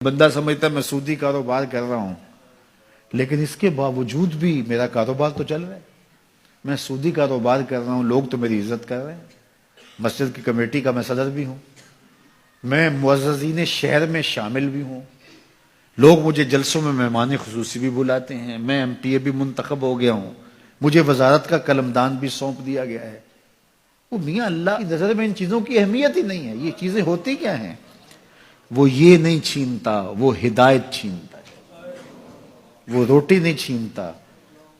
بندہ سمجھتا ہے میں سودی کاروبار کر رہا ہوں، لیکن اس کے باوجود بھی میرا کاروبار تو چل رہا ہے. میں سودی کاروبار کر رہا ہوں، لوگ تو میری عزت کر رہے ہیں. مسجد کی کمیٹی کا میں صدر بھی ہوں، میں معززین شہر میں شامل بھی ہوں، لوگ مجھے جلسوں میں مہمان خصوصی بھی بلاتے ہیں، میں ایم پی اے بھی منتخب ہو گیا ہوں، مجھے وزارت کا قلمدان بھی سونپ دیا گیا ہے. وہ میاں اللہ کی نظر میں ان چیزوں کی اہمیت ہی نہیں ہے. یہ چیزیں ہوتی کیا ہیں؟ وہ یہ نہیں چھینتا، وہ ہدایت چھینتا ہے. وہ روٹی نہیں چھینتا،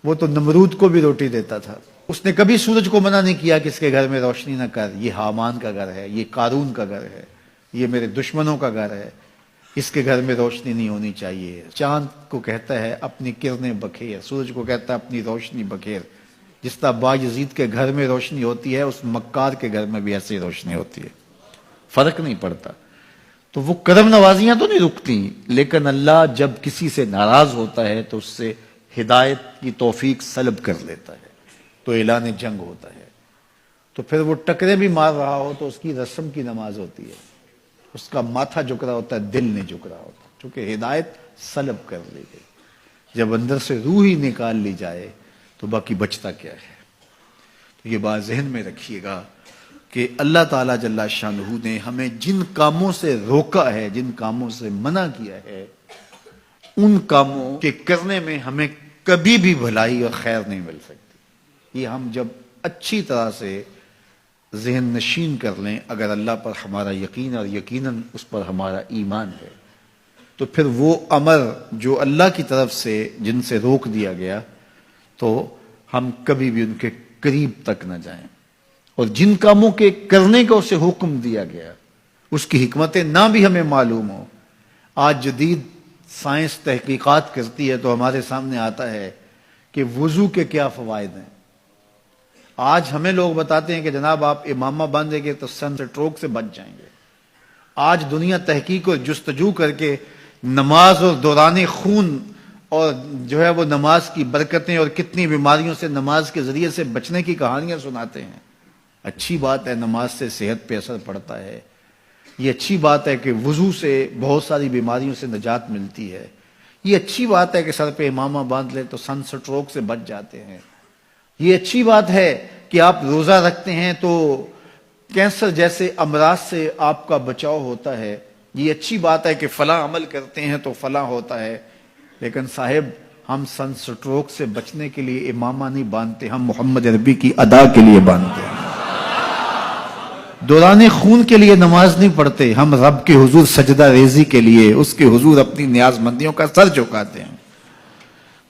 وہ تو نمرود کو بھی روٹی دیتا تھا. اس نے کبھی سورج کو منع نہیں کیا کہ اس کے گھر میں روشنی نہ کر، یہ حامان کا گھر ہے، یہ قارون کا گھر ہے، یہ میرے دشمنوں کا گھر ہے، اس کے گھر میں روشنی نہیں ہونی چاہیے. چاند کو کہتا ہے اپنی کرنیں بکھیر، سورج کو کہتا ہے اپنی روشنی بکھیر. جس طرح باجزید کے گھر میں روشنی ہوتی ہے، اس مکار کے گھر میں بھی ایسی روشنی ہوتی ہے، فرق نہیں پڑتا. تو وہ کرم نوازیاں تو نہیں رکتی، لیکن اللہ جب کسی سے ناراض ہوتا ہے تو اس سے ہدایت کی توفیق سلب کر لیتا ہے، تو اعلان جنگ ہوتا ہے. تو پھر وہ ٹکرے بھی مار رہا ہو تو اس کی رسم کی نماز ہوتی ہے، اس کا ماتھا جھک رہا ہوتا ہے، دل نہیں جھک رہا ہوتا، چونکہ ہدایت سلب کر لی گئی. جب اندر سے روح ہی نکال لی جائے تو باقی بچتا کیا ہے؟ تو یہ بات ذہن میں رکھیے گا کہ اللہ تعالیٰ جل شانہ نے ہمیں جن کاموں سے روکا ہے، جن کاموں سے منع کیا ہے، ان کاموں کے کرنے میں ہمیں کبھی بھی بھلائی اور خیر نہیں مل سکتی. یہ ہم جب اچھی طرح سے ذہن نشین کر لیں، اگر اللہ پر ہمارا یقین اور یقیناً اس پر ہمارا ایمان ہے، تو پھر وہ امر جو اللہ کی طرف سے جن سے روک دیا گیا تو ہم کبھی بھی ان کے قریب تک نہ جائیں. اور جن کاموں کے کرنے کا اسے حکم دیا گیا، اس کی حکمتیں نہ بھی ہمیں معلوم ہو. آج جدید سائنس تحقیقات کرتی ہے تو ہمارے سامنے آتا ہے کہ وضو کے کیا فوائد ہیں. آج ہمیں لوگ بتاتے ہیں کہ جناب آپ امامہ باندھیں گے تو سن سٹروک سے بچ جائیں گے. آج دنیا تحقیق اور جستجو کر کے نماز اور دوران خون اور جو ہے وہ نماز کی برکتیں اور کتنی بیماریوں سے نماز کے ذریعے سے بچنے کی کہانیاں سناتے ہیں. اچھی بات ہے، نماز سے صحت پہ اثر پڑتا ہے. یہ اچھی بات ہے کہ وضو سے بہت ساری بیماریوں سے نجات ملتی ہے. یہ اچھی بات ہے کہ سر پہ امامہ باندھ لے تو سن سٹروک سے بچ جاتے ہیں. یہ اچھی بات ہے کہ آپ روزہ رکھتے ہیں تو کینسر جیسے امراض سے آپ کا بچاؤ ہوتا ہے. یہ اچھی بات ہے کہ فلاں عمل کرتے ہیں تو فلاں ہوتا ہے. لیکن صاحب، ہم سن سٹروک سے بچنے کے لیے امامہ نہیں باندھتے، ہم محمد عربی کی ادا کے لیے باندھتے ہیں. دوران خون کے لیے نماز نہیں پڑھتے، ہم رب کے حضور سجدہ ریزی کے لیے اس کے حضور اپنی نیاز مندیوں کا سر جھکاتے ہیں.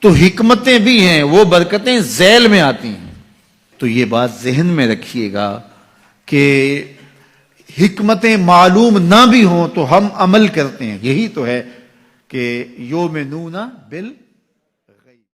تو حکمتیں بھی ہیں، وہ برکتیں ذیل میں آتی ہیں. تو یہ بات ذہن میں رکھیے گا کہ حکمتیں معلوم نہ بھی ہوں تو ہم عمل کرتے ہیں. یہی تو ہے کہ یومنون بال